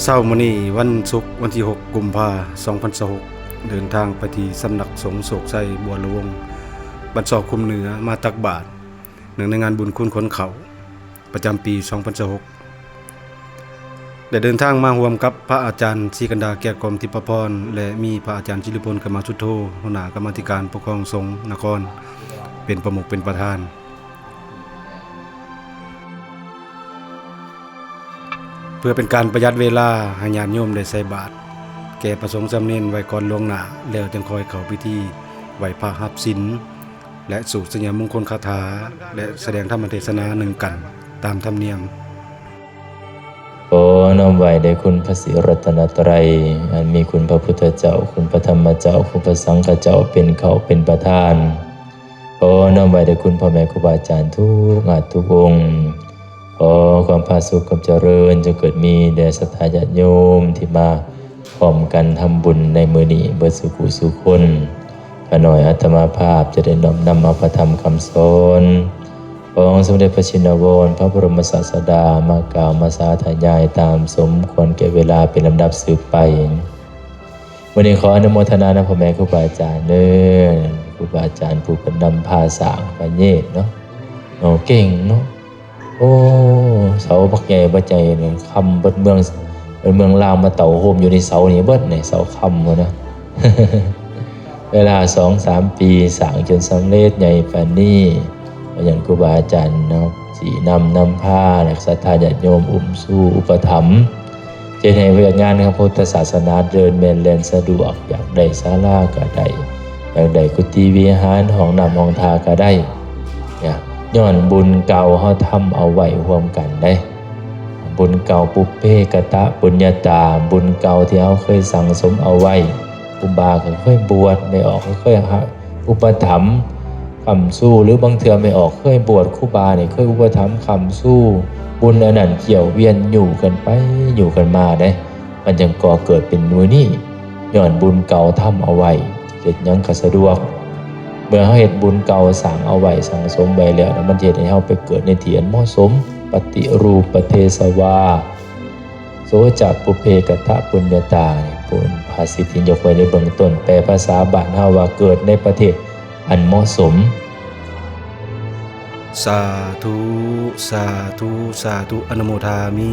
เช้ามื้อนี้วันศุกร์วันที่6กุมภาพันธ์2026เดินทางไปที่สำนักสงฆ์โศกไสบัวหลวงบ้านซอกคุมเหนือมาตักบาตรเนื่องในงานบุญคุณคนเขาประจำปี2026ได้เดินทางมาร่วมกับพระอาจารย์ศรีกันดาแก้วกรมทิพพรและมีพระอาจารย์จิรพลกมาสุทโธหัวหน้ากรรมาธิการปกครองสงฆ์นครเป็นประมุขเป็นประธานเพื่อเป็นการประหยัดเวลาให้ญาติโยมได้ใส่บาตรแก่ประสงค์สำเนียนไว้ก่อนล่วงหน้าแล้วจึงคอยเข้าพิธีไหว้พระรับศีลและสวดสัญญามงคลคาถาและแสดงธรรมเทศนาหนึ่งกันตามธรรมเนียมขอน้อมไหวแด่คุณพระศรีรัตนตรัยอันมีคุณพระพุทธเจ้าคุณพระธรรมเจ้าคุณพระสังฆเจ้าเป็นเขาเป็นประธานขอน้อมไหวแด่คุณพ่อแม่ครูบาอาจารย์ทุกอาจทุกองค์ขอความผาสุกความเจริญจะเกิดมีแด่ศรัทธาญาติโยมที่มาพร้อมกันทำบุญในมื้อนี้เบิดสุขุสุขคนขอหน่อยอาตมาภาพจะได้น้อมนำเอาพระธรรมคำสอนของสมเด็จพระชินวรพระบรมศาสดามากล่าวมาสาธยายตามสมควรแก่เวลาเป็นลำดับสืบไปวันนี้ขออนุโมทนาพ่อแม่ครูบาอาจารย์เด้อครูบาอาจารย์ผู้เป็นนำพาสร้างพระเนตรเนาะเก่งเนาะโอ้เสาพักใหญ่บ่ใจเนี่ยคำเบิดเมืองลาวมาเต่าโฮมอยู่ในเสานี่เบิดในเสาคำนะ เวลา 2-3 ปีสร้างจนสำเร็จใหญ่ปานนี้อย่างครูบาอาจารย์เนาะสีนำผ้าและศรัทธาญาติโยมสู่อุปถัมภ์เจตให้เวียกงานของพุทธศาสนาเดินแม่นแล่นสะดวกอยากได้ศาลาก็ได้อยากได้กุฏิวิหารห้องน้ำห้องทาก็ได้เนี่ยย้อนบุญเก่าเฮาทำเอาไว้ร่วมกันได้บุญเก่าปุพเพกตะปุญญาตาบุญเก่าที่เฮาเคยสั่งสมเอาไว้ครูบาก็เคยบวชไม่ออกก็เคยอุปถัมภ์คำสู้หรือบางเทื่อไม่ออกเคยบวชครูบาเนี่ยเคยอุปถัมภ์คำสู้บุญอันนั้นเกี่ยวเวียนอยู่กันไปอยู่กันมาได้มันจึงก่อเกิดเป็นมื้อนี้ย้อนบุญเก่าทำเอาไว้เฮ็ดหยังก็สะดวกเมื่อเฮาเฮ็ดบุญเก่าสร้างเอาไว้สั่งสมไว้แล้วมันจะเฮ็ดให้เฮาไปเกิดในที่อันเหมาะสมปฏิรูปประเทศวาโสจักปุเพกตะปุญญาตาปุญภาษิตที่ยกไว้ในเบื้องต้นแปลภาษาบ้านเฮาว่าเกิดในประเทศอันเหมาะสมสาธุสาธุสาธุอนุโมทามิ